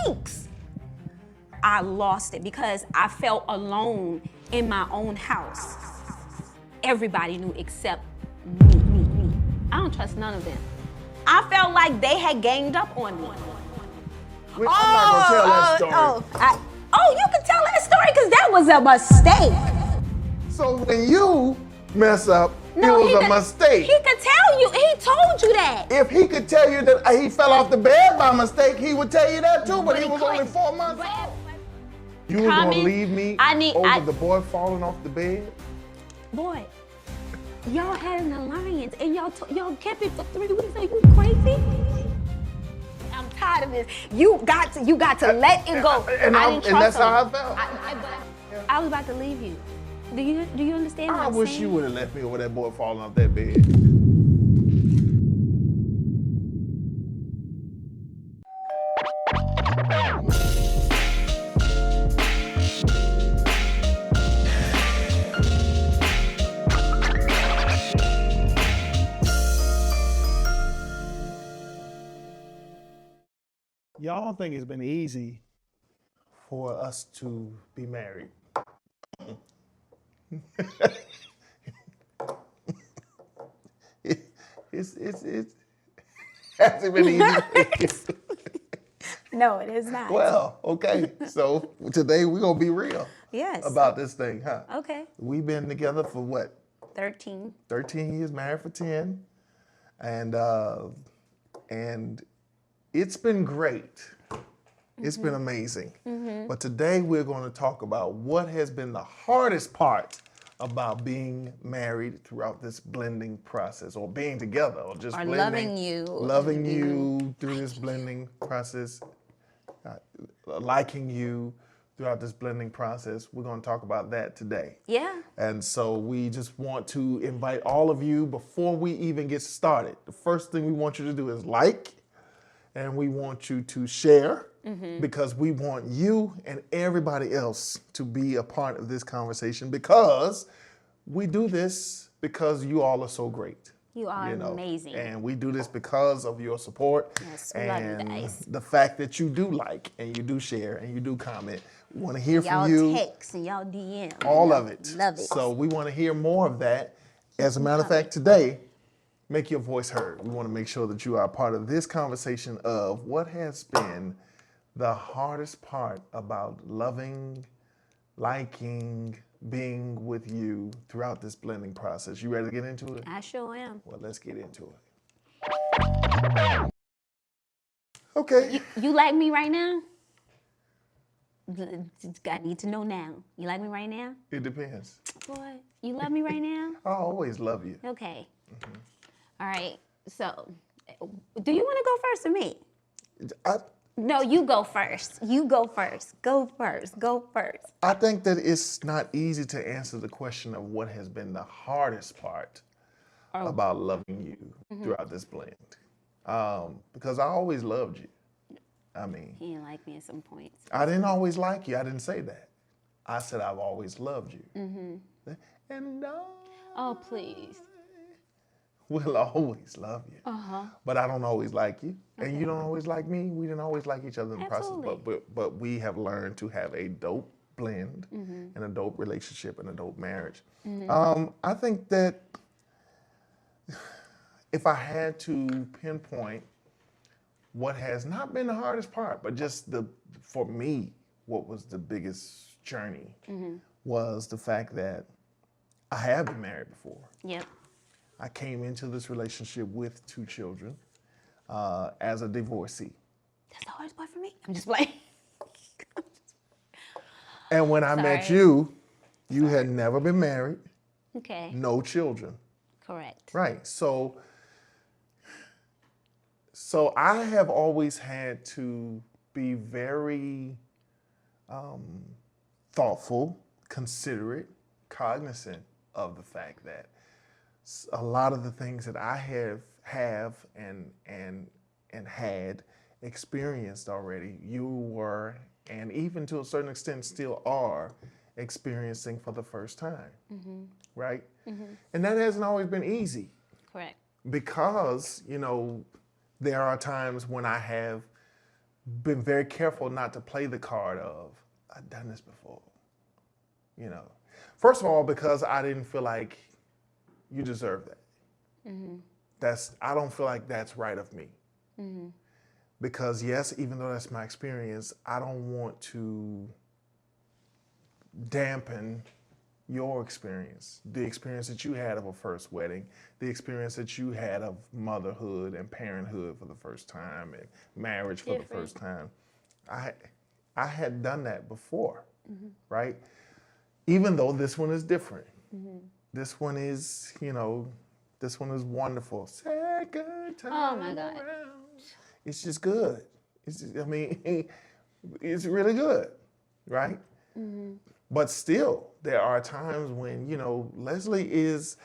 weeks, I lost it because I felt alone in my own house. Everybody knew except me. I don't trust none of them. I felt like they had ganged up on me. I'm not gonna tell that story. You can tell that story because that was a mistake. So when you mess up, it was a mistake. He could tell you. He told you that. If he could tell you that he fell off the bed by mistake, he would tell you that too, but he was only 4 months old. You were gonna leave me over the boy falling off the bed? Boy, y'all had an alliance and y'all kept it for 3 weeks. Are you crazy? I'm tired of this. You got to let it go. And that's how I felt. I was about to leave you. Do you understand what I'm saying? I wish you would have left me over that boy falling off that bed. Y'all don't think it's been easy for us to be married? It's hasn't been easy. No, it is not. Well, okay. So today we're gonna be real. Yes. About this thing, huh? Okay. We've been together for what? 13. 13 years, married for 10, and it's been great. It's been amazing. But today we're going to talk about what has been the hardest part about being married throughout this blending process, or being together, or just blending. Loving you through this blending process, liking you throughout this blending process. We're going to talk about that today. Yeah. And so we just want to invite all of you, before we even get started, the first thing we want you to do is like, and we want you to share, because we want you and everybody else to be a part of this conversation, because we do this because you all are so great. You are amazing. And we do this because of your support, yes, we love you guys. The fact that you do like, and you do share, and you do comment. We want to hear y'all from you. Y'all text and y'all DM. All of it. Love it. So we want to hear more of that. As a matter of fact, today, make your voice heard. We want to make sure that you are a part of this conversation of what has been the hardest part about loving, liking, being with you throughout this blending process. You ready to get into it? I sure am. Well, let's get into it. Okay. You like me right now? I need to know now. You like me right now? It depends. Boy, you love me right now? I always love you. Okay. All right. So, do you want to go first or me? No, you go first. You go first. Go first. Go first. I think that it's not easy to answer the question of what has been the hardest part about loving you throughout this blend. Because I always loved you. I mean, he didn't like me at some points. I didn't always like you. I didn't say that. I said I've always loved you. And oh, please. We'll always love you. But I don't always like you. And you don't always like me. We didn't always like each other in the process. But we have learned to have a dope blend and a dope relationship and a dope marriage. I think that if I had to pinpoint what has not been the hardest part, but just for me, what was the biggest journey was the fact that I have been married before. Yep. I came into this relationship with 2 children as a divorcee. That's the hardest part for me. I'm just playing. And when I met you, you had never been married. Okay. No children. Correct. Right. So I have always had to be very thoughtful, considerate, cognizant of the fact that a lot of the things that I have and had experienced already, you were, and even to a certain extent still are, experiencing for the first time, right? And that hasn't always been easy. Correct. Because, there are times when I have been very careful not to play the card of, I've done this before. You know, first of all, because I didn't feel like you deserve that. I don't feel like that's right of me. Because yes, even though that's my experience, I don't want to dampen your experience, the experience that you had of a first wedding, the experience that you had of motherhood and parenthood for the first time and marriage for the first time. I had done that before, right? Even though this one is different. This one is, this one is wonderful. Second time Oh my God. around. It's just good. It's really good, right? But still, there are times when, Leslie is.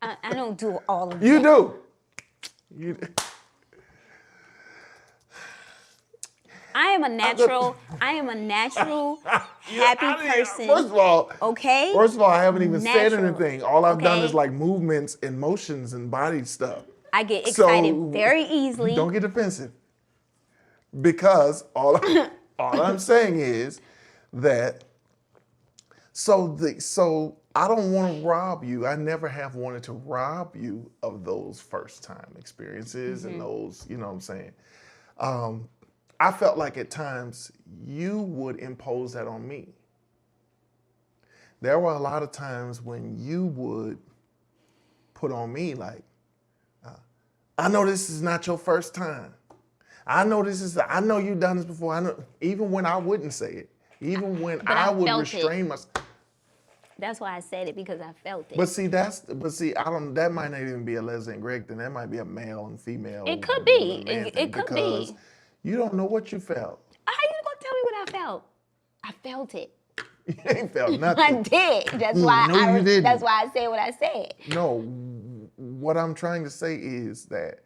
I don't do all of You that. do. You. I am a natural happy person. First of all, okay? I haven't even said Natural. anything. All I've done Okay? is like movements and motions and body stuff. I get excited very easily. Don't get defensive. Because all I'm saying is that so I don't want to rob you. I never have wanted to rob you of those first time experiences and those, you know what I'm saying? I felt like at times you would impose that on me. There were a lot of times when you would put on me like, I know this is not your first time. I know you've done this before. I know, even when I wouldn't say it, even when I would restrain myself. That's why I said it, because I felt it. But see, that might not even be a Leslie and Greg thing. That might be a male and female. It could be. Man It thing, could because be. you don't know what you felt. How you gonna tell me what I felt? I felt it. You ain't felt nothing. I did. That's why No, you didn't. That's why I said what I said. No, what I'm trying to say is that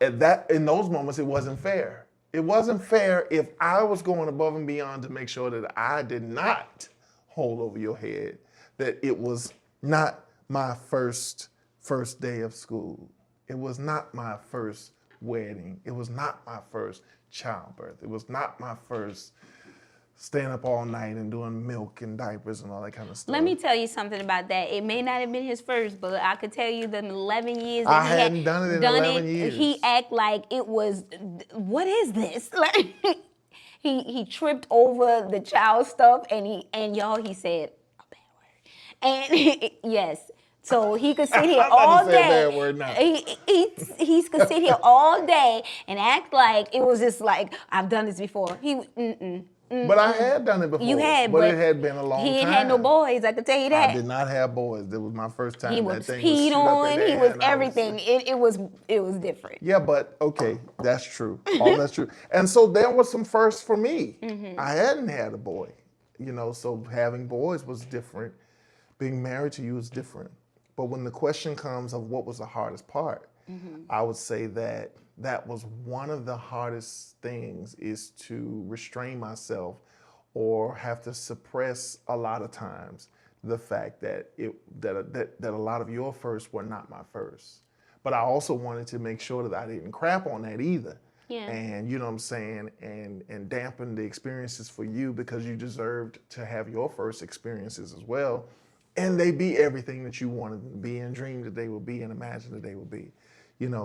in those moments it wasn't fair. It wasn't fair if I was going above and beyond to make sure that I did not hold over your head, that it was not my first day of school. It was not my first wedding. It was not my first childbirth. It was not my first staying up all night and doing milk and diapers and all that kind of stuff. Let me tell you something about that. It may not have been his first, but I could tell you the 11 years I that he hadn't had done it in 11 years. He act like it was, what is this? Like, he tripped over the child stuff, and he said a bad word. And yes. So he could sit here all day. Bad word now. He could sit here all day and act like it was just like, I've done this before. But I had done it before. You had, but it had been a long time. He ain't had no boys, I can tell you that. I did not have boys. That was my first time. He That was thing peed on. He was everything. It was different. Yeah, but okay, that's true. All that's true. And so there was some firsts for me. I hadn't had a boy, so having boys was different. Being married to you is different. But when the question comes of what was the hardest part, I would say that was one of the hardest things, is to restrain myself or have to suppress a lot of times the fact that a lot of your firsts were not my first. But I also wanted to make sure that I didn't crap on that either. Yeah. And you know what I'm saying, and dampen the experiences for you, because you deserved to have your first experiences as well. And they be everything that you wanted them to be and dreamed that they would be and imagined that they would be.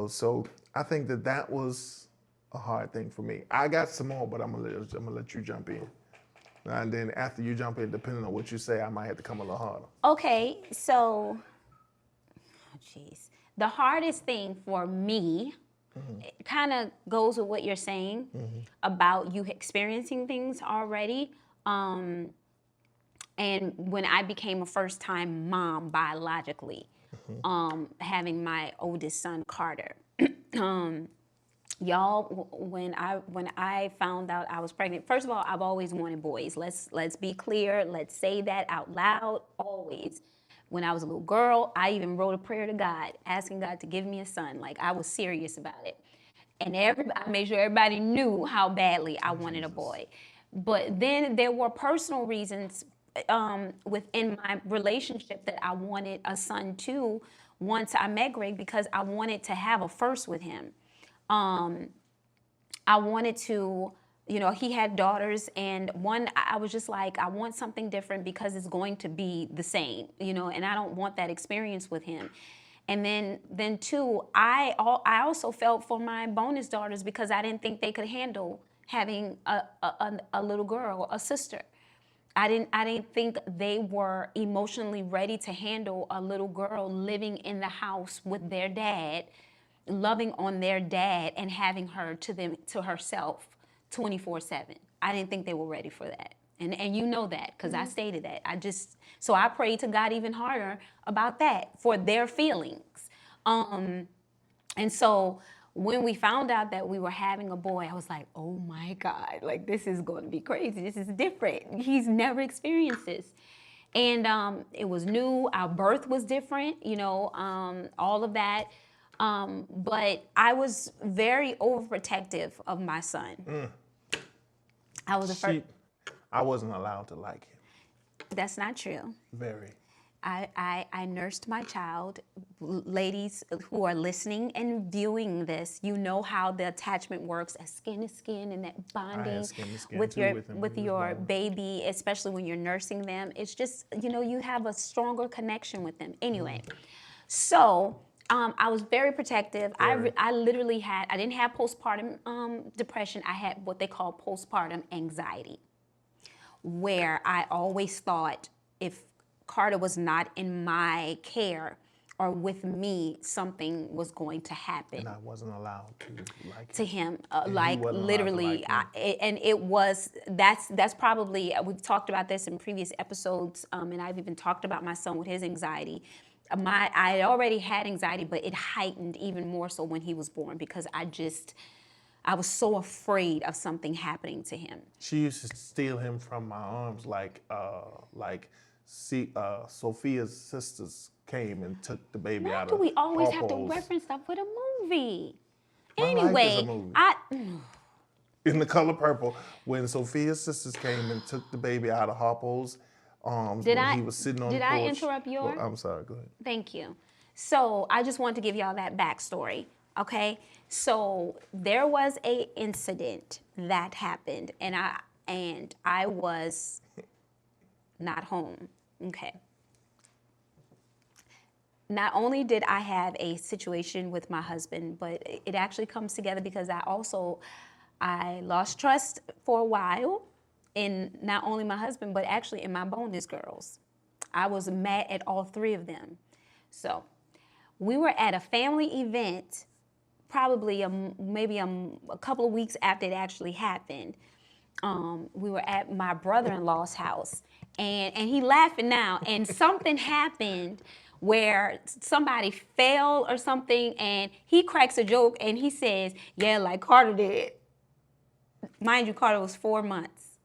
So I think that was a hard thing for me. I got some more, but I'm gonna let you jump in. And then after you jump in, depending on what you say, I might have to come a little harder. Okay, so, the hardest thing for me, it kind of goes with what you're saying about you experiencing things already. And when I became a first-time mom biologically, having my oldest son, Carter, y'all, when I found out I was pregnant, first of all, I've always wanted boys. Let's be clear. Let's say that out loud, always. When I was a little girl, I even wrote a prayer to God, asking God to give me a son. Like, I was serious about it. And I made sure everybody knew how badly I wanted a boy. But then there were personal reasons within my relationship that I wanted a son too, once I met Greg because I wanted to have a first with him. I wanted to, he had daughters, and one, I was just like, I want something different because it's going to be the same, and I don't want that experience with him. And then two, I also felt for my bonus daughters because I didn't think they could handle having a little girl, a sister. I didn't think they were emotionally ready to handle a little girl living in the house with their dad, loving on their dad, and having her to herself 24/7. I didn't think they were ready for that. And you know that because I stated that. So I prayed to God even harder about that for their feelings. And so when we found out that we were having a boy, I was like, oh my God, like this is going to be crazy. This is different. He's never experienced this. And it was new. Our birth was different, all of that. But I was very overprotective of my son. I was the first. I wasn't allowed to like him. That's not true. Very. I nursed my child. Ladies who are listening and viewing this, you know how the attachment works as skin to skin and that bonding with your baby, especially when you're nursing them. It's just, you have a stronger connection with them. Anyway, so I was very protective. I literally I didn't have postpartum depression. I had what they call postpartum anxiety, where I always thought if Carter was not in my care or with me, something was going to happen. And I wasn't allowed to like to him. Like literally, and it was, that's probably, we've talked about this in previous episodes, and I've even talked about my son with his anxiety. I already had anxiety, but it heightened even more so when he was born because I was so afraid of something happening to him. She used to steal him from my arms Sophia's sisters came and took the baby out of Why do we always have to reference stuff with a movie? Anyway, In The Color Purple, when Sophia's sisters came and took the baby out of Harpo's arms he was sitting on the porch. Did I interrupt yours? Well, I'm sorry, go ahead. Thank you. So I just wanted to give y'all that backstory, okay? So there was a incident that happened, and I was not home. Okay. Not only did I have a situation with my husband, but it actually comes together because I lost trust for a while in not only my husband, but actually in my bonus girls. I was mad at all three of them. So we were at a family event, probably maybe a couple of weeks after it actually happened. We were at my brother-in-law's house, and he laughing now, and something happened where somebody fell or something, and he cracks a joke, and he says, yeah, like Carter did. Mind you, Carter was 4 months.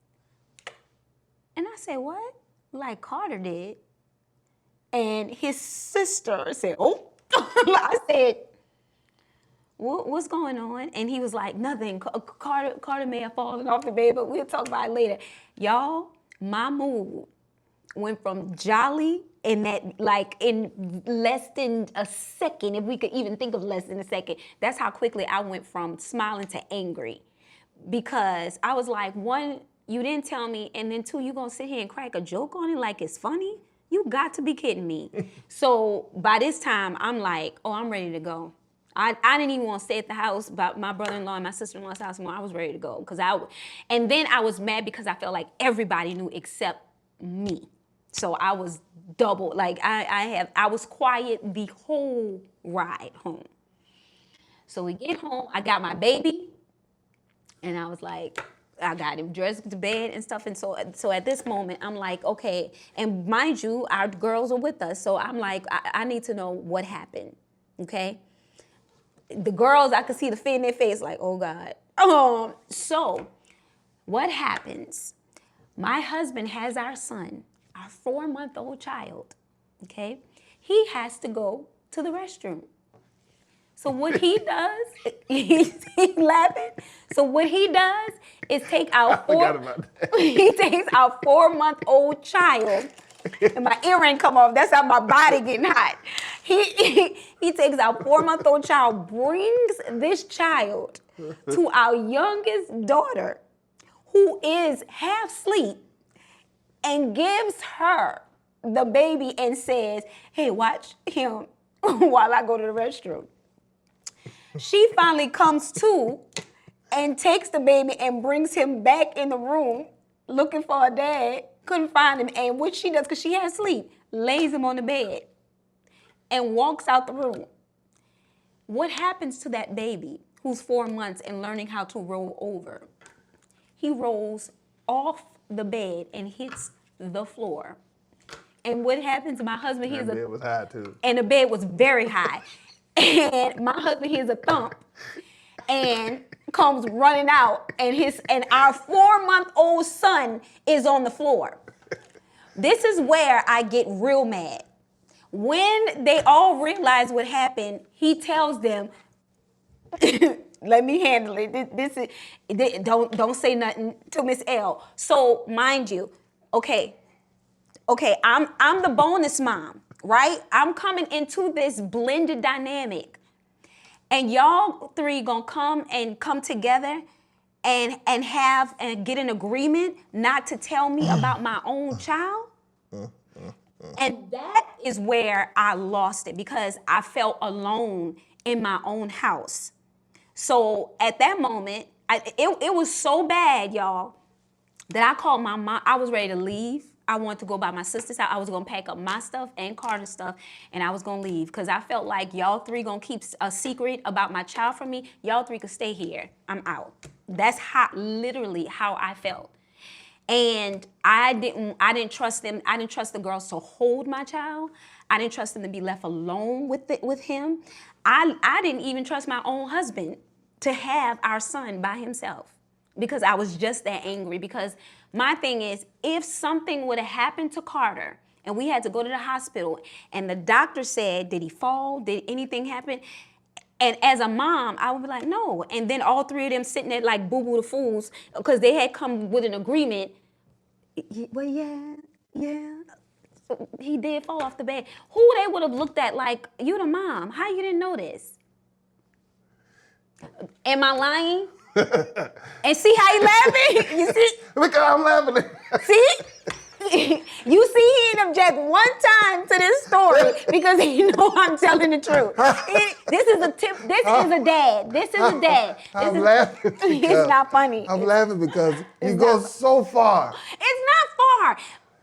And I said, what? Like Carter did? And his sister said, oh. I said, what's going on? And he was like, nothing. Carter may have fallen off the bed, but we'll talk about it later. Y'all, my mood went from jolly in less than a second, if we could even think of less than a second. That's how quickly I went from smiling to angry. Because I was like, one, you didn't tell me, and then two, you gonna sit here and crack a joke on it like it's funny? You got to be kidding me. So by this time, I'm like, oh, I'm ready to go. I didn't even want to stay at the house, but my brother-in-law and my sister-in-law's house anymore. I was ready to go. And then I was mad because I felt like everybody knew except me. So I was double, I was quiet the whole ride home. So we get home, I got my baby, and I was like, I got him dressed to bed and stuff. And so at this moment, I'm like, okay. And mind you, our girls are with us. So I'm like, I need to know what happened, okay? The girls, I could see the fear in their face, like, oh God. So what happens? My husband has our son, our 4-month-old child, okay? He has to go to the restroom. So what he does, he's laughing. So what he does is he takes our 4-month-old child and my earring come off. That's how my body getting hot. He takes our 4-month-old child, brings this child to our youngest daughter, who is half asleep, and gives her the baby and says, hey, watch him while I go to the restroom. She finally comes to and takes the baby and brings him back in the room looking for her dad. Couldn't find him. And what she does, because she had sleep, lays him on the bed and walks out the room. What happens to that baby who's 4 months and learning how to roll over? He rolls off the bed and hits the floor. And what happens to my husband? The bed was high too. And the bed was very high. And my husband hears a thump and comes running out, and our 4-month-old son is on the floor. This is where I get real mad. When they all realize what happened, he tells them, let me handle it. Don't say nothing to Miss L. So mind you, okay, I'm the bonus mom, right? I'm coming into this blended dynamic. And y'all three gonna come together and get an agreement not to tell me about my own child. And that is where I lost it, because I felt alone in my own house. So at that moment, it was so bad, y'all, that I called my mom. I was ready to leave. I wanted to go by my sister's house. I was gonna pack up my stuff and Carter's stuff, and I was gonna leave, because I felt like y'all three gonna keep a secret about my child from me. Y'all three could stay here. I'm out. That's literally how I felt. And I didn't trust them. I didn't trust the girls to hold my child. I didn't trust them to be left alone with him. I didn't even trust my own husband to have our son by himself, because I was just that angry. Because my thing is, if something would have happened to Carter and we had to go to the hospital and the doctor said, did he fall? Did anything happen? And as a mom, I would be like, no. And then all three of them sitting there like boo-boo the fools, because they had come with an agreement. Well, yeah. So he did fall off the bed. Who they would have looked at like, you the mom. How you didn't know this? Am I lying? And see how he laughing? You see? Look how I'm laughing. See? You see, he didn't object one time to this story because he know I'm telling the truth. This is a tip. This is a dad. This is a dad. I'm laughing. It's not funny. I'm laughing because you go so far. It's not far.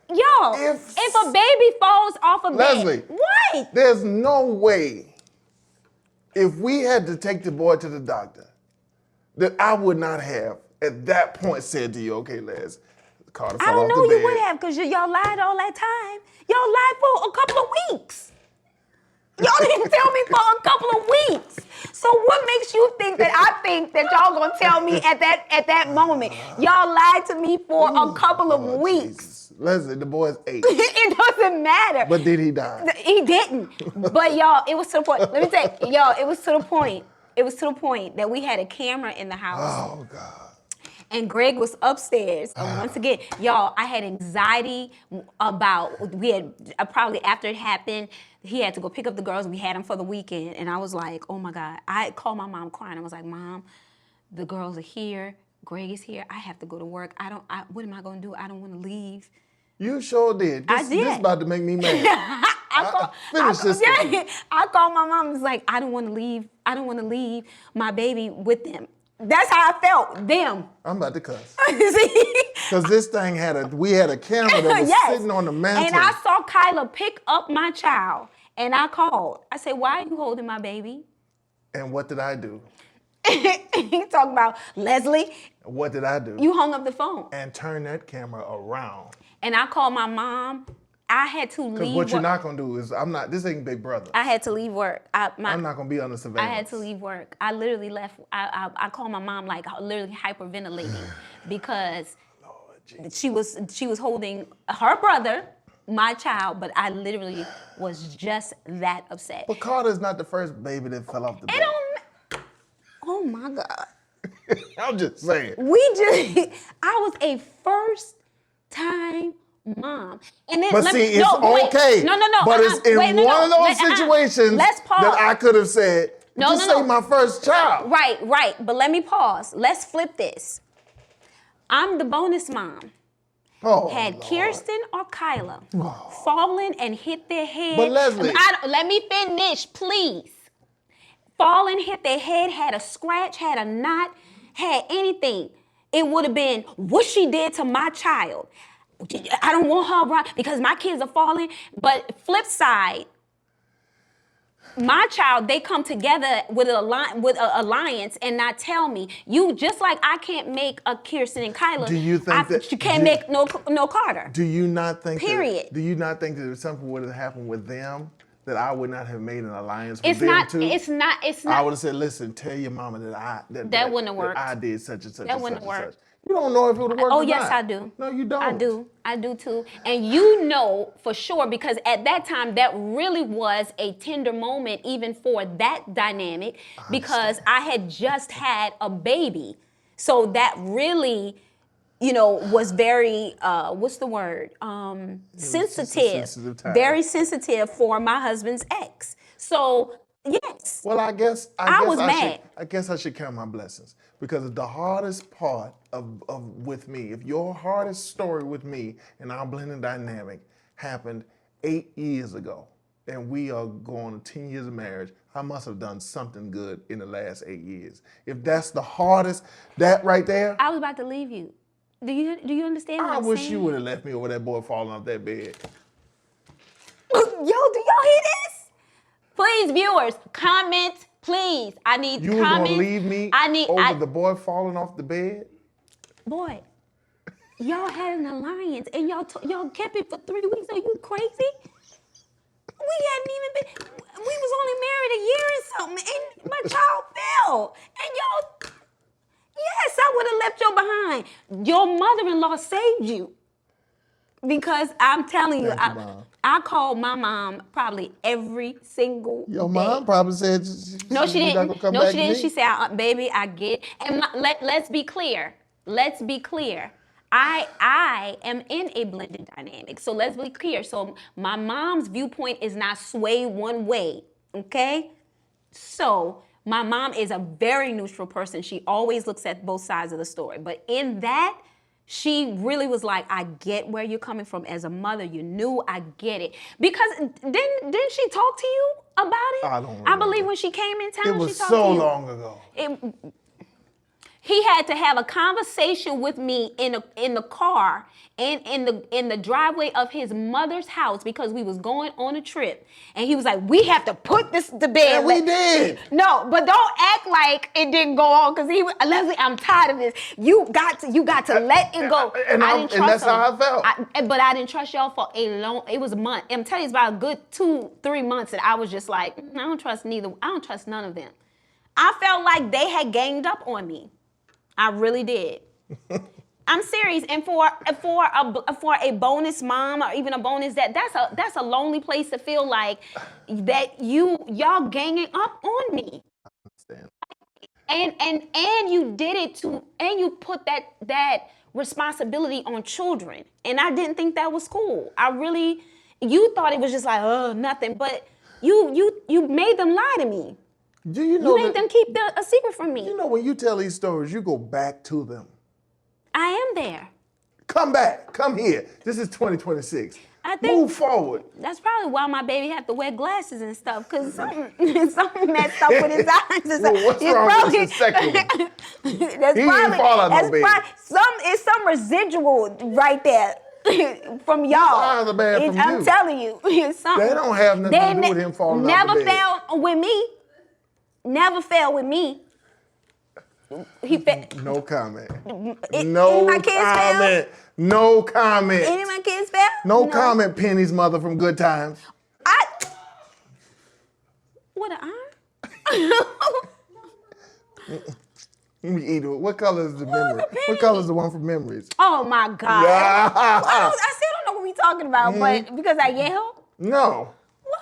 Yo, if a baby falls off a Leslie, bed, what? There's no way, if we had to take the boy to the doctor, that I would not have at that point said to you, okay, Les, Carter fell I don't off know the you bed. would have, because y'all lied all that time. Y'all lied for a couple of weeks. Y'all didn't tell me for a couple of weeks. So what makes you think that I think that y'all gonna tell me at that moment? Y'all lied to me for a couple of weeks. Jesus. Leslie, the boy's 8. It doesn't matter. But did he die? He didn't. But y'all, it was to the point. Let me tell you, y'all, it was to the point. It was to the point that we had a camera in the house. Oh, God. And Greg was upstairs. Once again, y'all, I had anxiety about, we had, probably after it happened, he had to go pick up the girls. We had them for the weekend. And I was like, oh my God. I called my mom crying. I was like, Mom, the girls are here. Greg is here. I have to go to work. What am I going to do? I don't want to leave. You sure did. I did. This is about to make me mad. Finish this. I called my mom and was like, I don't want to leave. I don't want to leave my baby with them. That's how I felt, them. I'm about to cuss. See? Because this thing we had a camera that was sitting on the mantle. And I saw Kyla pick up my child, and I called. I said, why are you holding my baby? And what did I do? He talking about, Leslie. What did I do? You hung up the phone. And turned that camera around. And I called my mom. I had to leave. Because what you're not going to do is, this ain't Big Brother. I had to leave work. I'm not going to be under surveillance. I had to leave work. I literally left. I called my mom like literally hyperventilating because she was holding her brother, my child, but I literally was just that upset. But Carter's not the first baby that fell off the bed. Oh my God. I'm just saying. I was a first time mom. And then But see, it's okay. No. But it's in one of those situations Let's pause. that I could have said, say my first child. Right. But let me pause. Let's flip this. I'm the bonus mom. Had Lord. Kirsten or Kyla fallen and hit their head. But Leslie. Let me finish, please. Fallen, hit their head, had a scratch, had a knot, had anything. It would have been what she did to my child. I don't want her around because my kids are falling. But flip side, my child, they come together with an alliance and not tell me. You, just like I can't make a Kirsten and Kyla. Do you think you can't make no Carter? Do you not think Period. Do you not think that if something would have happened with them, that I would not have made an alliance with them too? It's not. I would have said, listen, tell your mama that wouldn't have worked. I did such and such That and wouldn't such have and worked. such. You don't know if it would have worked or yes, not. I do. No, you don't. I do too. And you know for sure, because at that time, that really was a tender moment even for that dynamic, because I had just had a baby. So that really, was very, what's the word? Sensitive. Very sensitive for my husband's ex. So, yes. Well, I guess I was mad. I guess I should count my blessings, because the hardest part of with me, if your hardest story with me and our blended dynamic happened 8 years ago, and we are going to 10 years of marriage, I must have done something good in the last 8 years. If that's the hardest, that right there. I was about to leave you. Do you understand what I'm saying? I wish you would have left me over that boy falling off that bed. Yo, do y'all hear this? Please, viewers, comment, please. I need you comments. You were going to leave me over the boy falling off the bed? Boy, y'all had an alliance and y'all kept it for 3 weeks. Are you crazy? We hadn't even been, we was only married a year and something, and my child fell. And y'all, yes, I would have left you behind. Your mother-in-law saved you. Because I'm telling you, I called my mom probably every single day. Your mom probably said, no, she didn't. No, she didn't. She said, baby, I get. And let's be clear. Let's be clear. I am in a blended dynamic. So let's be clear. So my mom's viewpoint is not swayed one way. Okay? So my mom is a very neutral person. She always looks at both sides of the story. But in that, she really was like, I get where you're coming from as a mother. You knew, I get it. Because didn't she talk to you about it? I don't remember. I believe when she came in town, it was she talked to you. so long ago. He had to have a conversation with me in the car and in the driveway of his mother's house, because we was going on a trip, and he was like, "We have to put this to bed." And we did. No, but don't act like it didn't go on, because he was, Leslie, I'm tired of this. You got to let it go. And that's how I felt. But I didn't trust y'all for it was a month. I'm telling you, it's about a good 2-3 months that I was just like, I don't trust none of them. I felt like they had ganged up on me. I really did. I'm serious. And for a bonus mom, or even a bonus dad, that's a lonely place to feel like that y'all ganging up on me. I understand. And you did it and you put that responsibility on children. And I didn't think that was cool. You thought it was just like, oh, nothing, but you made them lie to me. Do you know you made them keep a secret from me. You know, when you tell these stories, you go back to them. I am there. Come back. Come here. This is 2026. I think move forward. That's probably why my baby have to wear glasses and stuff, because something messed up with his eyes. Well, what's wrong with his second one? That's he didn't fall out no baby. It's some residual right there. From y'all. I'm telling you. It's something. They don't have nothing to do with him falling out the bed. Never fell with me. Never fell with me. No comment. No comment. No comment. Any of my kids fell? No comment, Penny's mother from Good Times. What an arm? Let me eat it. What color is the memory? What color is the one from Memories? Oh my God. I still don't know what we're talking about, but because I yelled? No.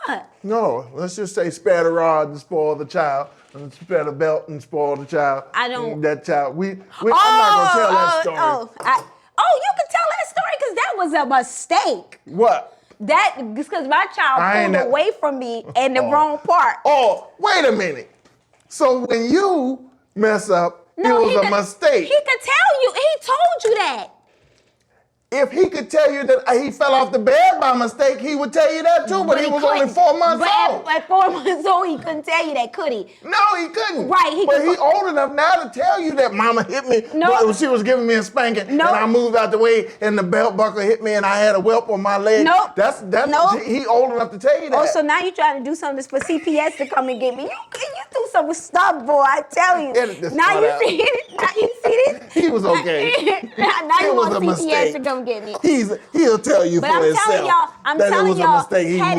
What? No. Let's just say spare the rod and spoil the child, and spare the belt and spoil the child. I don't. That child. I'm not gonna tell that story. You can tell that story, because that was a mistake. What? That because my child pulled away from me in the wrong part. Oh, wait a minute. So when you mess up, it was a mistake. He could tell you. He told you that. If he could tell you that he fell off the bed by mistake, he would tell you that too, but he was only 4 months old. At 4 months old, he couldn't tell you that, could he? No, he couldn't. Right. But he old enough now to tell you that mama hit me when she was giving me a spanking, and I moved out the way, and the belt buckle hit me, and I had a whelp on my leg. Nope. That's he old enough to tell you that. Oh, so now you trying to do something for CPS to come and get me. You do some stuff, boy, I tell you. Now you see it? Now you see it? He was okay. now you want CPS to come get me. He'll tell you for himself that it was a mistake. Had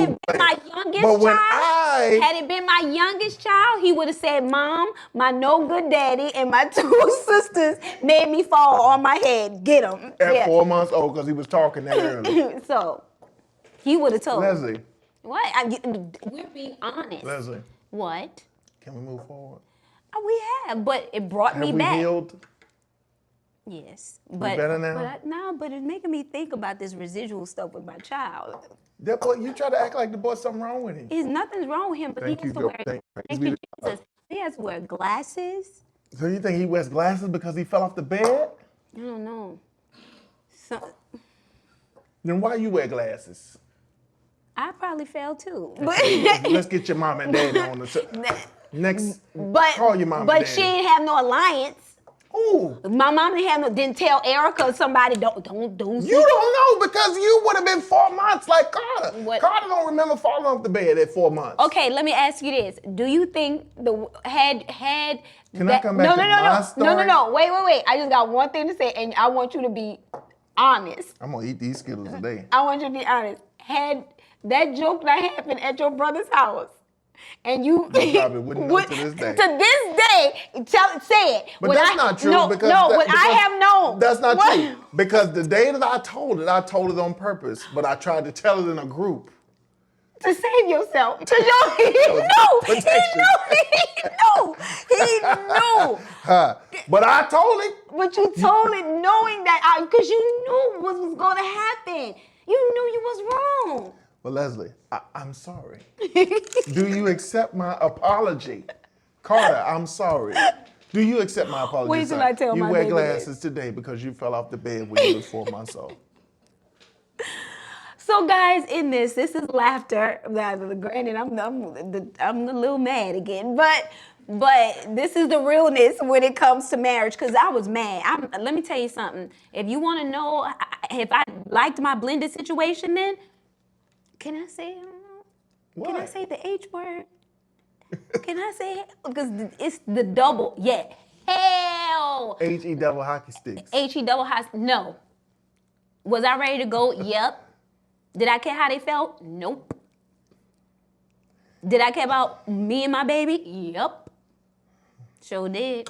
it been my youngest child, he would have said, Mom, my no good daddy and my 2 sisters made me fall on my head. Get him. At 4 months old, because he was talking that early. So, he would have told Leslie. me. What? We're being honest. Leslie. What? Can we move forward? We have, but it brought me back. Have we healed? Yes, but better now? But it's making me think about this residual stuff with my child. That boy, you try to act like the boy's something wrong with him. There's nothing's wrong with him, but he has to wear. Thank you, Jesus. He has to wear glasses. So you think he wears glasses because he fell off the bed? I don't know. So. Then why you wear glasses? I probably fell too. Let's get your mom and daddy on the show. Next, call your mom and daddy. But she didn't have no alliance. Ooh. My mom didn't tell Erica or somebody don't. You don't know because you would have been 4 months like Carter. What? Carter don't remember falling off the bed at 4 months. Okay, let me ask you this: do you think had? Can I come back to my story? No. Wait. I just got one thing to say, and I want you to be honest. I'm gonna eat these Skittles today. I want you to be honest. Had that joke that happened at your brother's house, and you probably wouldn't know to this day. To this day, say it. But that's not true. I have known. That's not true. Because the day that I told it on purpose, but I tried to tell it in a group. To save yourself. To know he knew. He knew. But I told it. But you told it knowing that, because you knew what was going to happen. You knew you was wrong. Well, Leslie, I'm sorry. Do you accept my apology? Carter, I'm sorry. Do you accept my apology? Wait till I tell you my wear baby glasses today because you fell off the bed when you was 4 months old. So, guys, in this is laughter. Granted, I'm a little mad again, but this is the realness when it comes to marriage, because I was mad. Let me tell you something. If you want to know if I liked my blended situation, then can I say? What? Can I say the H word? Can I say it? Because it's the double. Yeah. Hell. H-E double hockey sticks. H-E double hockey. No. Was I ready to go? Yep. Did I care how they felt? Nope. Did I care about me and my baby? Yep. Sure did.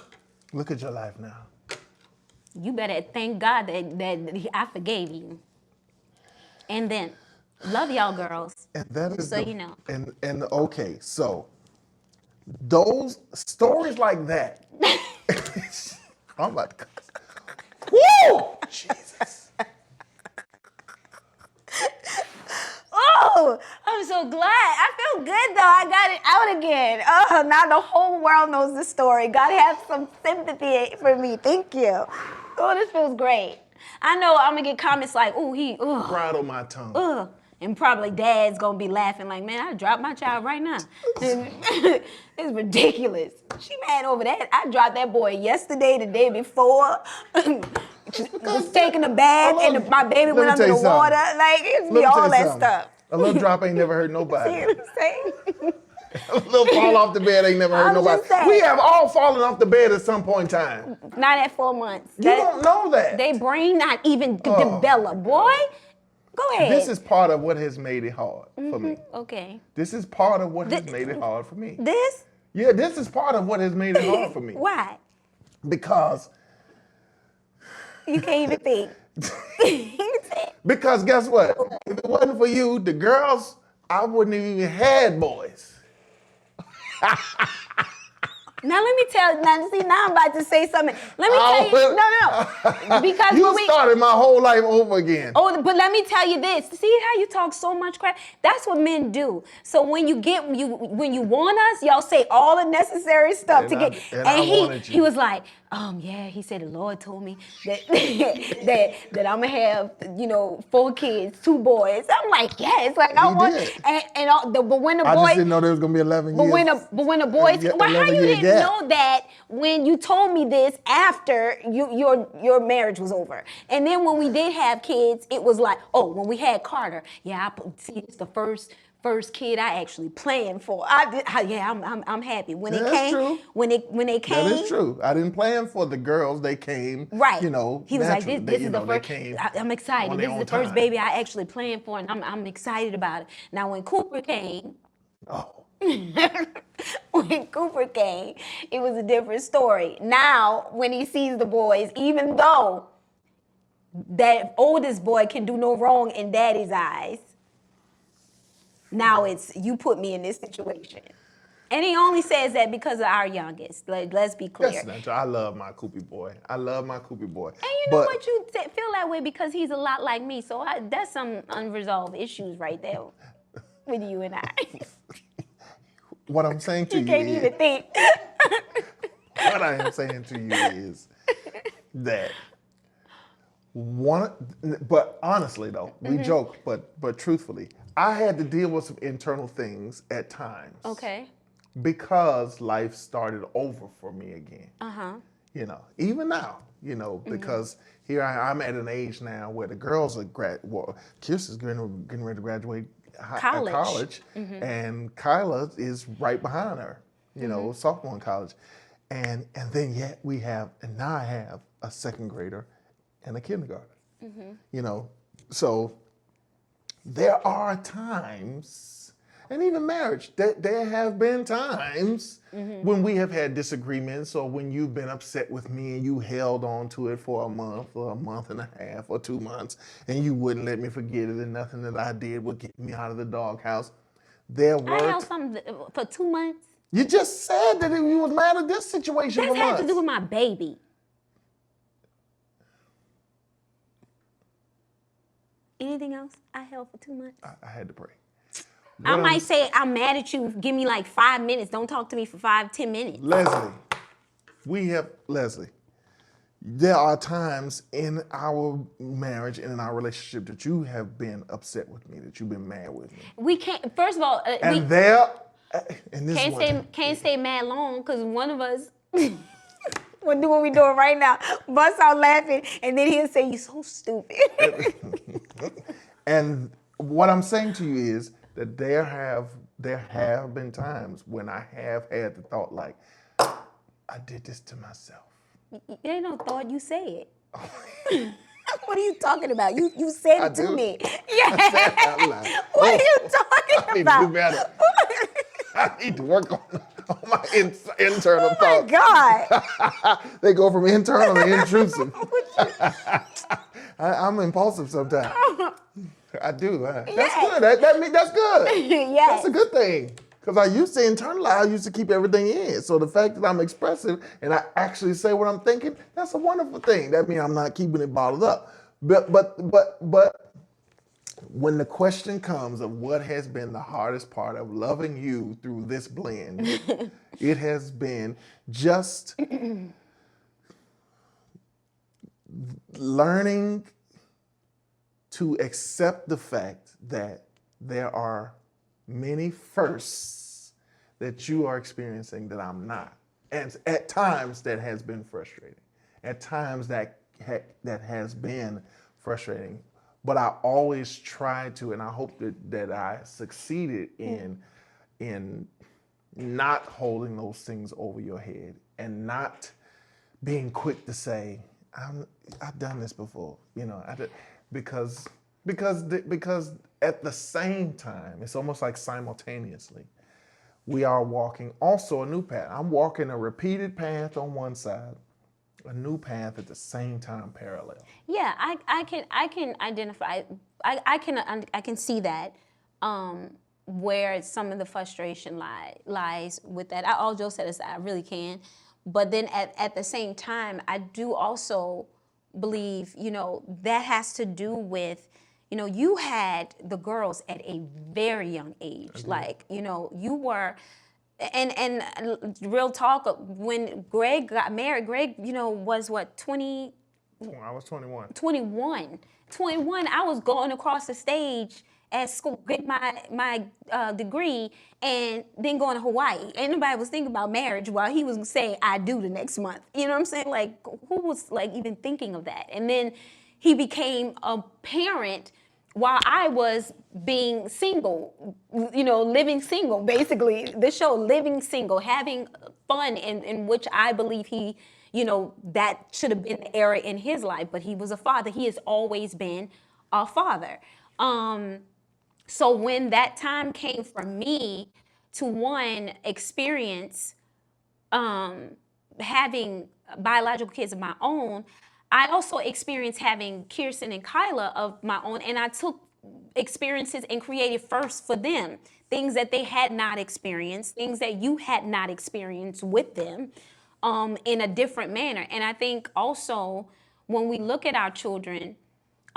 Look at your life now. You better thank God that I forgave you. And then, love y'all girls. And that is so you know. And okay, so those stories like that. I'm about to woo! Jesus. Oh, I'm so glad. I feel good though. I got it out again. Oh, now the whole world knows the story. God have some sympathy for me. Thank you. Oh, this feels great. I know I'm gonna get comments like, "Oh, pride on my tongue." And probably dad's gonna be laughing like, "Man, I dropped my child right now." It's ridiculous. She mad over that. I dropped that boy yesterday, the day before. Just taking a bath and my baby went under the water. Like, it's be all that stuff. A little drop ain't never hurt nobody. See what I'm saying? A little fall off the bed ain't never hurt nobody. We have all fallen off the bed at some point in time. Not at 4 months. You don't know that. They brain not even develop, boy. Go ahead. This is part of what has made it hard for me. Okay. This is part of what has made it hard for me. This? Yeah, this is part of what has made it hard for me. Why? Because you can't even think. Because guess what? If it wasn't for you, the girls, I wouldn't have even had boys. Now let me tell. Now see, now I'm about to say something. Let me tell you. No. Because you when we started my whole life over again. Oh, but let me tell you this. See how you talk so much crap? That's what men do. So when you want us, y'all say all the necessary stuff And to I- get. and And I wanted you. he was like, yeah. He said the Lord told me that that I'm gonna have 4 kids, 2 boys. I'm like, yes, like I He want. did. But when the I just boy. didn't know there was gonna be 11 But years. when the boys, Yeah, well, how 11 you year didn't gap. know that when you told me this after your marriage was over? And then when we did have kids, it was like, oh, when we had Carter, see, it's the first kid I actually planned for. I'm happy when Yeah, it that's came. true. When they came, That is true. I didn't plan for the girls. They came, right? He He was like, naturally. this is the They first. came I'm excited. on This their is own the first time. baby I actually planned for, and I'm excited about it. Now when Cooper came. Oh. When Cooper came, it was a different story. Now, when he sees the boys, even though that oldest boy can do no wrong in daddy's eyes, now it's you put me in this situation. And he only says that because of our youngest. Let's be clear. That's not true. I love my Koopy boy. And you know what? You feel that way because he's a lot like me. So that's some unresolved issues right there with you and I. What I'm saying to You you can't is, even think. what I am saying to you is that but honestly though, we joke, but truthfully, I had to deal with some internal things at times. Okay. Because life started over for me again. Uh-huh. Even now, because here I'm at an age now where the girls are Kirsten's getting ready to graduate college, and Kyla is right behind her, sophomore in college, and then yet now I have a second grader and a kindergarten, so there are times, and even marriage, there have been times when we have had disagreements, or when you've been upset with me and you held on to it for a month or a month and a half or 2 months, and you wouldn't let me forget it, and nothing that I did would get me out of the doghouse. I held something for 2 months. You just said that you was mad at this situation for That had months. to do with my baby. Anything else? I held for 2 months. I had to pray. I might say I'm mad at you. Give me like 5 minutes. Don't talk to me for 5-10 minutes. Leslie, there are times in our marriage and in our relationship that you have been upset with me, that you've been mad with me. We can't. First of all, can't stay mad long because one of us. We'll do what we're doing right now. Bust out laughing, and then he'll say, "You're so stupid." And what I'm saying to you is that there have been times when I have had the thought like, I did this to myself. There ain't no thought. You say it. What are you talking about? You said it to me. Yeah. What are you talking about? I need to do better. I need to work on my internal thoughts. Oh my God. They go from internal to intrusive. I'm impulsive sometimes. I do. That's good. That's good. Yes. That's a good thing. Because I used to internalize, I used to keep everything in. So the fact that I'm expressive and I actually say what I'm thinking, that's a wonderful thing. That means I'm not keeping it bottled up. But when the question comes of what has been the hardest part of loving you through this blend, it has been just learning to accept the fact that there are many firsts that you are experiencing that I'm not. And at times that has been frustrating. At times that has been frustrating. But I always try to, and I hope that I succeeded in not holding those things over your head and not being quick to say, I've done this before, because at the same time, it's almost like simultaneously, we are walking also a new path. I'm walking a repeated path on one side, a new path at the same time parallel. Yeah, I can identify. I can see that. where some of the frustration lies with that. All Joe said is I really can. But then at the same time, I do also believe, that has to do with, you had the girls at a very young age. Like, you were, and real talk, when Greg got married, Greg, was what, 20? I was 21. 21. 21, I was going across the stage at school, get my degree, and then going to Hawaii. Ain't nobody was thinking about marriage while he was saying I do the next month. You know what I'm saying? Like, who was like even thinking of that? And then he became a parent while I was being single, living single, basically. The show, Living Single, having fun, in which I believe he, that should have been the era in his life, but he was a father. He has always been a father. So when that time came for me to, one, experience having biological kids of my own, I also experienced having Kirsten and Kyla of my own, and I took experiences and created first for them, things that they had not experienced, things that you had not experienced with them, in a different manner. And I think also when we look at our children,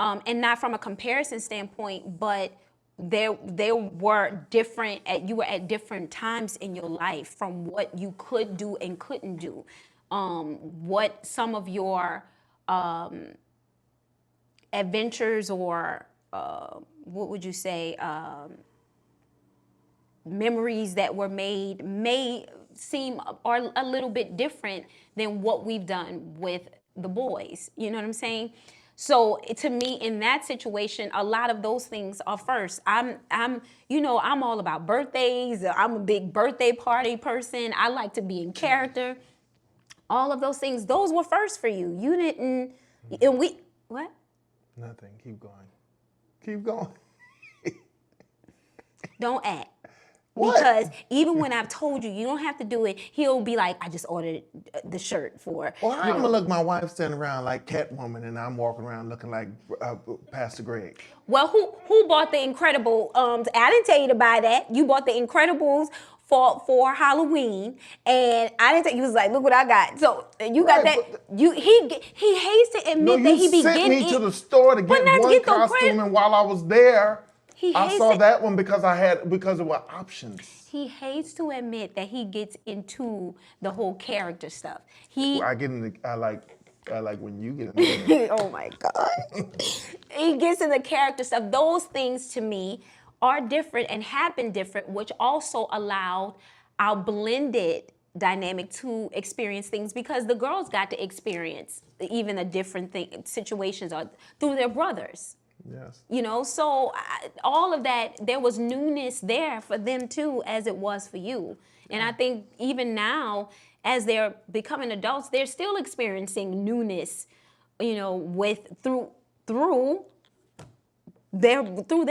and not from a comparison standpoint, but there were you were at different times in your life from what you could do and couldn't do, what some of your adventures or what would you say, memories that were made may seem are a little bit different than what we've done with the boys. You know what I'm saying? So to me, in that situation, a lot of those things are first. I'm all about birthdays. I'm a big birthday party person. I like to be in character. All of those things, those were first for you. You didn't, and what? Nothing. Keep going. Keep going. Don't act. What? Because even when I've told you, you don't have to do it, he'll be like, I just ordered the shirt for. Well, I'm gonna look my wife standing around like Catwoman, and I'm walking around looking like Pastor Greg. Well, who bought the Incredible? I didn't tell you to buy that. You bought the Incredibles for Halloween, and I didn't tell you. Was like, look what I got. So you got that. He hates to admit that he be sent getting me to the store to get one costume, and while I was there, I saw that one because it were options. He hates to admit that he gets into the whole character stuff. I like when you get into it. Oh my God. He gets into character stuff. Those things to me are different and have been different, which also allowed our blended dynamic to experience things, because the girls got to experience even a different situations through their brothers. Yes. So all of that, there was newness there for them too, as it was for you. And I think even now, as they're becoming adults, they're still experiencing newness, through their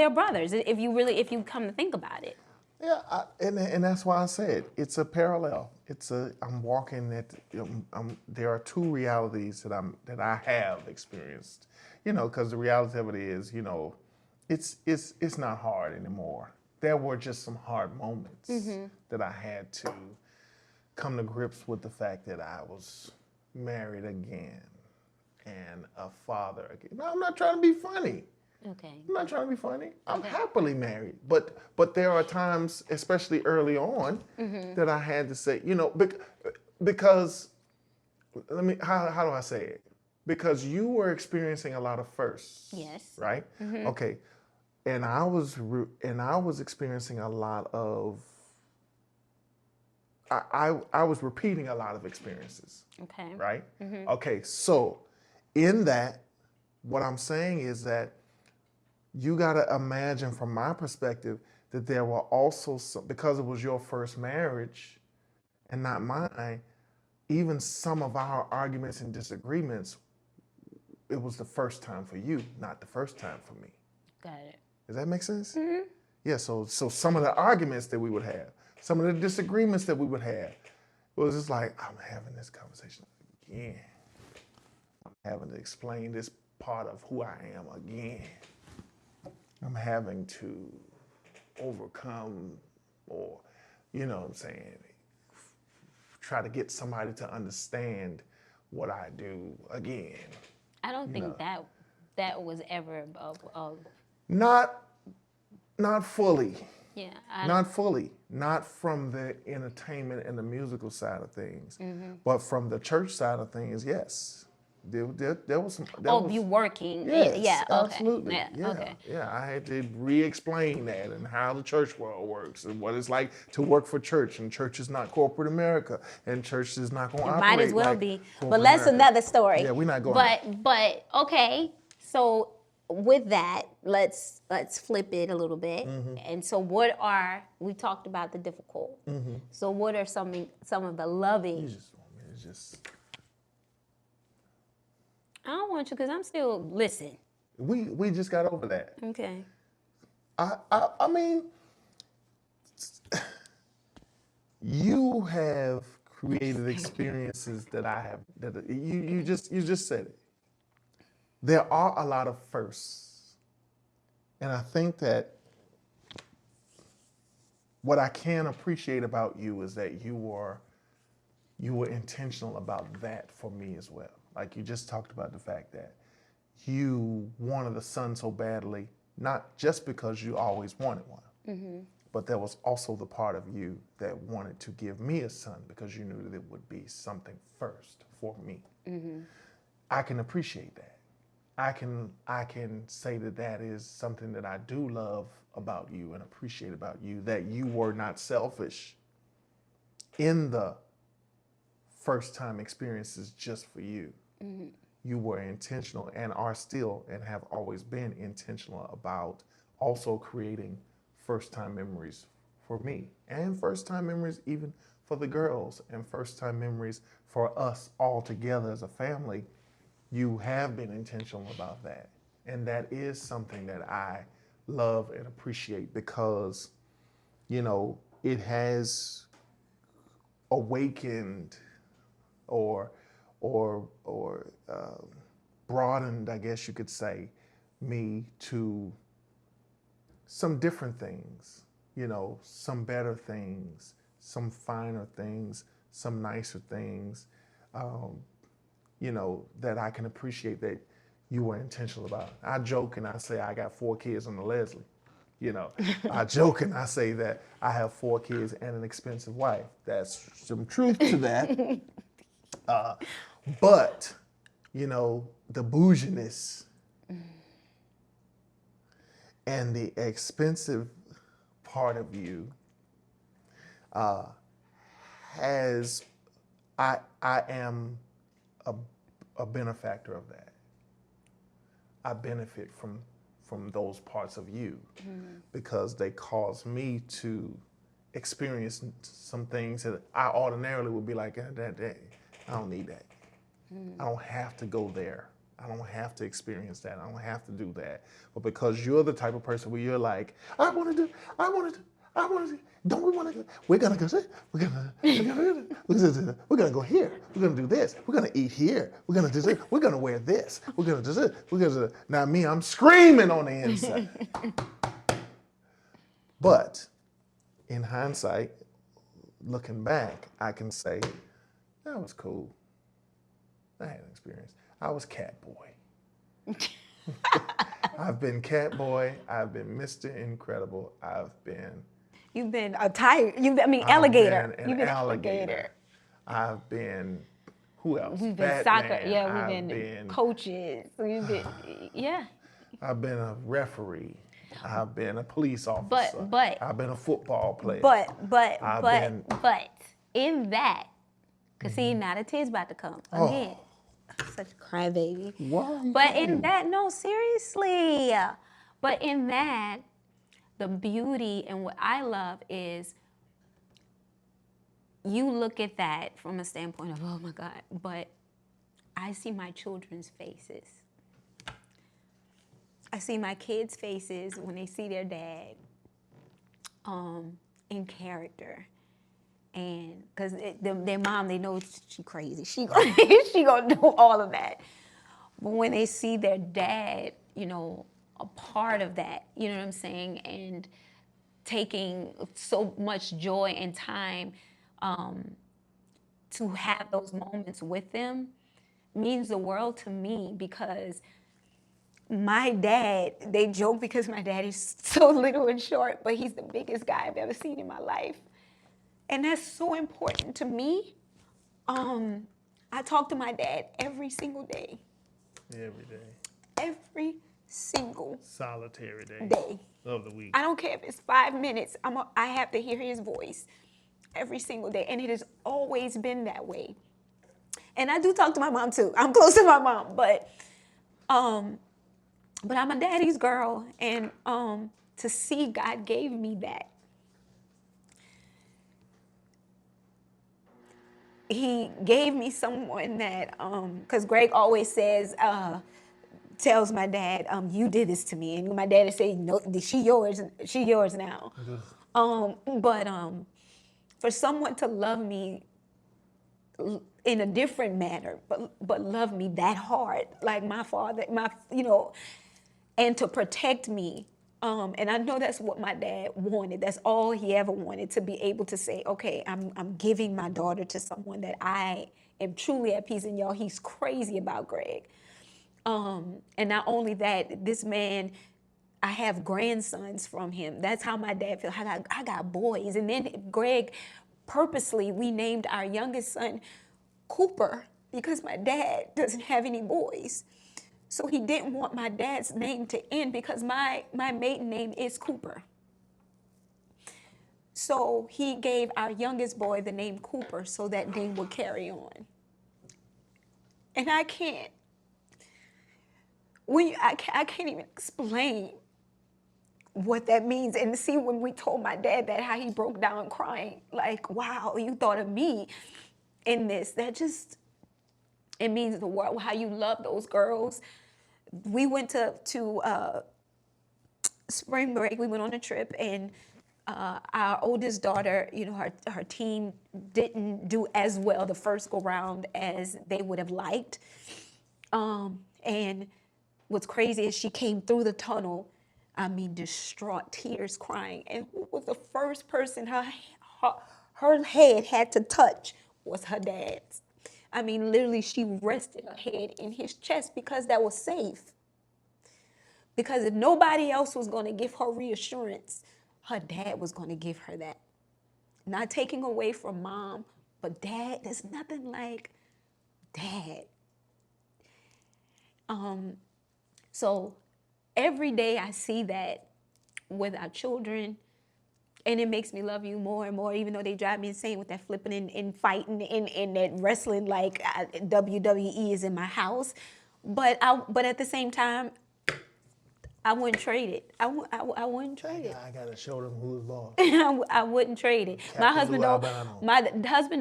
brothers. If you come to think about it. Yeah, and that's why I said it's a parallel. I'm walking at. There are two realities that I have experienced. Because the reality of it is, it's not hard anymore. There were just some hard moments that I had to come to grips with the fact that I was married again and a father again. No, I'm not trying to be funny. Okay. I'm not trying to be funny. I'm happily married, but there are times, especially early on, that I had to say, because how do I say it? Because you were experiencing a lot of firsts. Yes. Right? Okay. And I was experiencing a lot of. I was repeating a lot of experiences. Okay. Right? Okay. So, in that, what I'm saying is that you got to imagine, from my perspective, that there were also some, because it was your first marriage and not mine, even some of our arguments and disagreements, it was the first time for you, not the first time for me. Got it. Does that make sense? Yeah, so some of the arguments that we would have, some of the disagreements that we would have, it was just like, I'm having this conversation again. I'm having to explain this part of who I am again. I'm having to overcome or, you know what I'm saying, try to get somebody to understand what I do again. I don't think that was ever Not fully. yeah. Not fully. Not from the entertainment and the musical side of things, but from the church side of things, yes. There was some. You working? Yes, Yeah. Okay. absolutely. Yeah. Okay. Yeah. I had to re-explain that and how the church world works and what it's like to work for church. And church is not corporate America, and church is not going to operate. Might as well like be. But corporate that's America. another story. Yeah, we're not going there. But okay. So with that, let's flip it a little bit. And so we talked about the difficult. So what are some of the loving? You just want me to just. I don't want you because I'm still listen. We just got over that. Okay. I mean, you have created experiences that I have. That you just said it. There are a lot of firsts, and I think that what I can appreciate about you is that you were intentional about that for me as well. Like you just talked about the fact that you wanted a son so badly, not just because you always wanted one, but there was also the part of you that wanted to give me a son because you knew that it would be something first for me. I can appreciate that. I can say that is something that I do love about you and appreciate about you, that you were not selfish in the first time experiences just for you. You were intentional and are still and have always been intentional about also creating first time memories for me and first time memories even for the girls and first time memories for us all together as a family. You have been intentional about that. And that is something that I love and appreciate because, you know, it has awakened or broadened, I guess you could say, me to some different things, you know, some better things, some finer things, some nicer things, you know, that I can appreciate that you were intentional about. I joke and I say I got 4 kids on the Leslie. You know, I joke and I say that I have 4 kids and an expensive wife. That's some truth to that. But, you know, the bouginess and the expensive part of you I am a benefactor of that. I benefit from those parts of you because they cause me to experience some things that I ordinarily would be like, that I don't need that. I don't have to go there. I don't have to experience that. I don't have to do that. But because you're the type of person where you're like, I want to do, don't we want to go? We're going to go there. We're going to go here. We're going to do this. We're going to eat here. We're going to do this. We're going to wear this. We're going to do this. We're going to. Now me, I'm screaming on the inside. But in hindsight, looking back, I can say, that was cool. I had an experience. I was cat boy. I've been cat boy. I've been Mr. Incredible. You've been a tiger. Alligator. You've been an alligator. I've been, who else? We've been Batman. soccer. Yeah, we've been coaches. We've been, yeah. I've been a referee. I've been a police officer. But I've been a football player. But in that, cause see, now the tears about to come again. Such a crybaby. Why? But in that, no, seriously. But in that, the beauty and what I love is you look at that from a standpoint of, oh my God, but I see my children's faces. I see my kids' faces when they see their dad in character. And because their mom, they know she crazy. She gonna do all of that. But when they see their dad, you know, a part of that, you know what I'm saying? And taking so much joy and time to have those moments with them means the world to me, because my dad, they joke because my dad is so little and short, but he's the biggest guy I've ever seen in my life. And that's so important to me. I talk to my dad every single day. Every day. Every single Solitary day of the week. I don't care if it's 5 minutes. I have to hear his voice every single day, and it has always been that way. And I do talk to my mom too. I'm close to my mom, but I'm a daddy's girl, and to see God gave me that. He gave me someone that, because Greg always says, tells my dad, you did this to me. And my dad would say, no, she yours now. But for someone to love me in a different manner, but love me that hard, like my father, and to protect me. And I know that's what my dad wanted. That's all he ever wanted, to be able to say, okay, I'm giving my daughter to someone that I am truly at peace. And y'all, he's crazy about Greg. And not only that, this man, I have grandsons from him. That's how my dad feels. I got boys. And then Greg, purposely, we named our youngest son Cooper because my dad doesn't have any boys. So he didn't want my dad's name to end, because my maiden name is Cooper. So he gave our youngest boy the name Cooper so that name would carry on. And I can't even explain what that means. And see, when we told my dad that, how he broke down crying, like, wow, you thought of me in this. That just, it means the world, how you love those girls. We went to spring break. We went on a trip, and our oldest daughter, her team didn't do as well the first go round as they would have liked. And what's crazy is she came through the tunnel, distraught, tears, crying. And who was the first person her head had to touch was her dad's. Literally, she rested her head in his chest because that was safe. Because if nobody else was going to give her reassurance, her dad was going to give her that. Not taking away from mom, but dad, there's nothing like dad. So every day I see that with our children, and it makes me love you more and more, even though they drive me insane with that flipping and fighting and that wrestling, like WWE is in my house. But at the same time, I wouldn't trade it. I wouldn't trade it. I gotta show them who's boss. I wouldn't trade it. My husband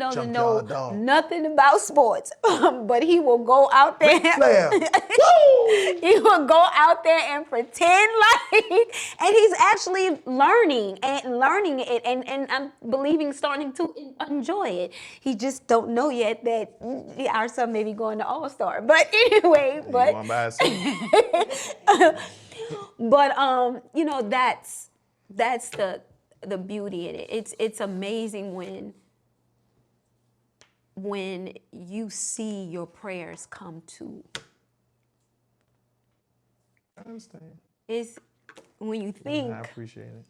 doesn't know dog. nothing about sports, but he will go out there. He will go out there and pretend like, and he's actually learning it, and I'm believing starting to enjoy it. He just don't know yet that our son may be going to All-Star. But anyway, Going by himself. But that's the beauty in it. It's amazing when you see your prayers come to. I understand. It's when you think. I appreciate it.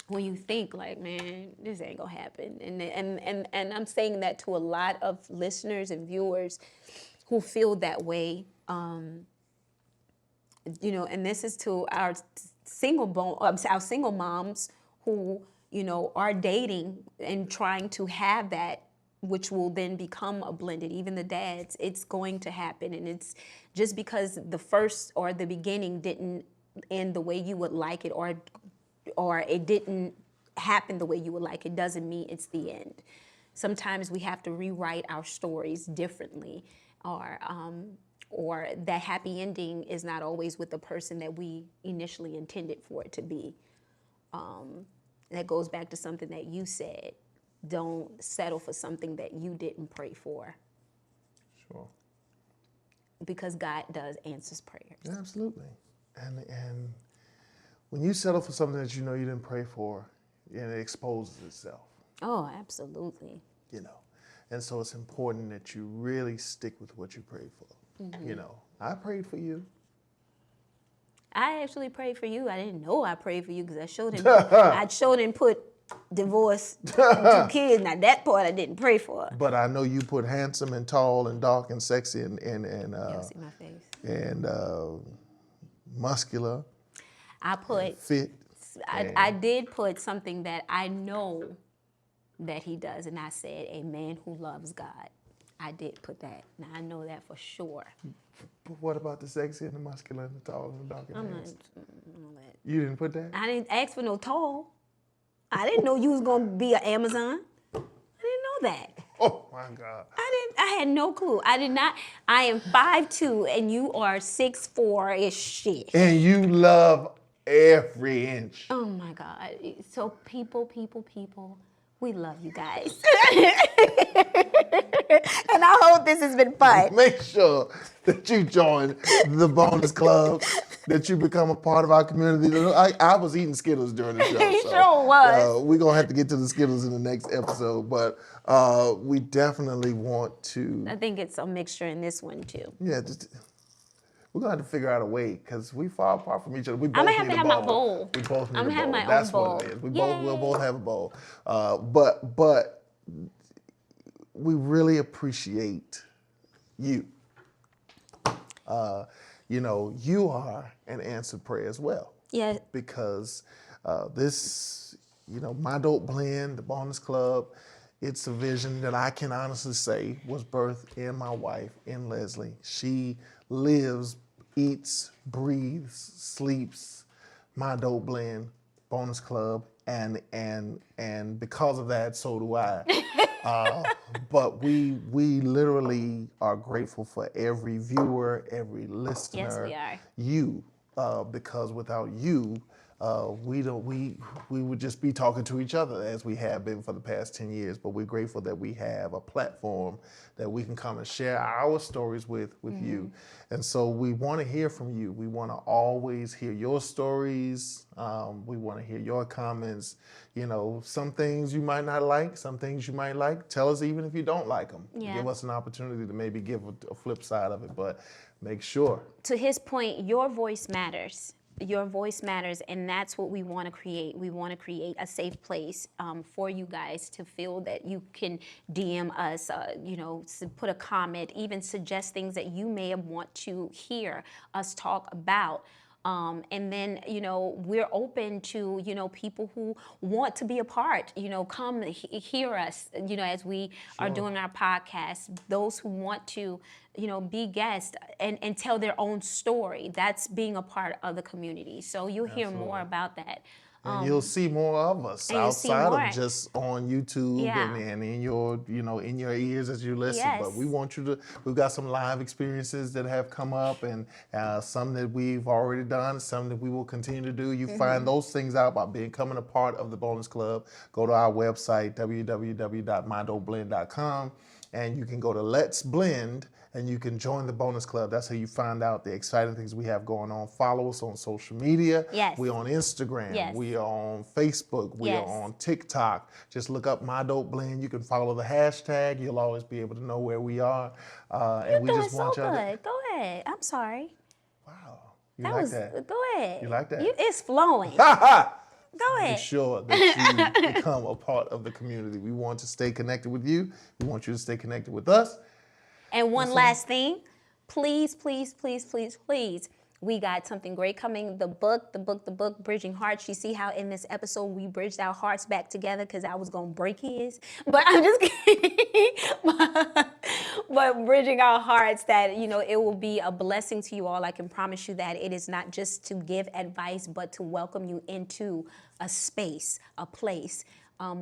When you think like, man, this ain't gonna happen, and I'm saying that to a lot of listeners and viewers who feel that way. And this is to our single moms who, are dating and trying to have that, which will then become a blended. Even the dads, it's going to happen. And it's just because the first or the beginning didn't end the way you would like it, or it didn't happen the way you would like it, doesn't mean it's the end. Sometimes we have to rewrite our stories differently, or that happy ending is not always with the person that we initially intended for it to be. That goes back to something that you said. Don't settle for something that you didn't pray for. Sure. Because God does answers prayers. Yeah, absolutely. And when you settle for something that you know you didn't pray for, and it exposes itself. Oh, absolutely. You know, and so it's important that you really stick with what you prayed for. You know, I prayed for you. I actually prayed for you. I didn't know I prayed for you because I showed him put divorce, 2 kids. Now that part I didn't pray for. But I know you put handsome and tall and dark and sexy and You'll see my face. and muscular. I put fit. I did put something that I know that he does, and I said a man who loves God. I did put that. Now I know that for sure. But what about the sexy and the muscular and the tall and the dark and I'm not. handsome? You didn't put that? I didn't ask for no tall. I didn't know you was gonna be an Amazon. I didn't know that. Oh my God. I had no clue. I did not. I am 5'2" and you are 6'4" shit. And you love every inch. Oh my God. So people, we love you guys. And I hope this has been fun. Make sure that you join the bonus club, that you become a part of our community. I was eating Skittles during the show. He so, sure was. We're going to have to get to the Skittles in the next episode, but we definitely want to. I think it's a mixture in this one too. Yeah, we're going to have to figure out a way because we far apart from each other. We both I'm going to have need to a have my bowl. bowl. We both need I'm a going to have bowl. my That's own bowl. what it is. Yay. We'll both have a bowl. But we really appreciate you. You know, you are an answered prayer as well. Yeah. Because this, you know, My Dope Blend, the Bonus Club, it's a vision that I can honestly say was birthed in my wife, in Leslie. She lives, eats, breathes, sleeps My Dope Blend, Bonus Club, and because of that, so do I. But we literally are grateful for every viewer, every listener. Yes, we are. You, because without you, we would just be talking to each other as we have been for the past 10 years. But we're grateful that we have a platform that we can come and share our stories with you. And so we want to hear from you. We want to always hear your stories. We want to hear your comments. You know, some things you might not like, some things you might like. Tell us even if you don't like them. Yeah. Give us an opportunity to maybe give a flip side of it. But make sure. To his point, your voice matters. Your voice matters, and that's what we want to create. We want to create a safe place for you guys to feel that you can DM us, you know, put a comment, even suggest things that you may want to hear us talk about. And then, you know, we're open to, you know, people who want to be a part, you know, come hear us, you know, as we are doing our podcast. Those who want to, you know, be guests and tell their own story. That's being a part of the community. So you'll hear more about that. And you'll see more of us outside of just on YouTube and in your, you know, in your ears as you listen. Yes. But we want you to, we've got some live experiences that have come up and some that we've already done, some that we will continue to do. You find those things out by becoming a part of the Bonus Club. Go to our website, www.mydopeblend.com, and you can go to Let's Blend and you can join the Bonus Club. That's how you find out the exciting things we have going on. Follow us on social media. Yes. We're on Instagram. Yes. We are on Facebook. We are on TikTok. Just look up My Dope Blend. You can follow the hashtag. You'll always be able to know where we are. And we You're just doing want so y'all good. Go ahead. I'm sorry. Wow. You That like was that? Go ahead. You like that? It's flowing. Ha ha! Go ahead. Make sure that you become a part of the community. We want to stay connected with you. We want you to stay connected with us. And one last thing, please, we got something great coming. The book, Bridging Hearts. You see how in this episode we bridged our hearts back together because I was going to break his. But I'm just kidding. But bridging our hearts, that, you know, it will be a blessing to you all. I can promise you that it is not just to give advice, but to welcome you into a space, a place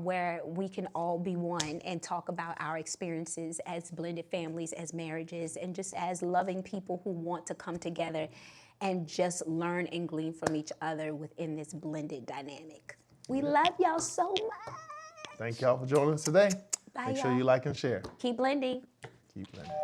where we can all be one and talk about our experiences as blended families, as marriages, and just as loving people who want to come together and just learn and glean from each other within this blended dynamic. We love y'all so much. Thank y'all for joining us today. Bye, Make sure y'all. you like and share. Keep blending. Keep blending.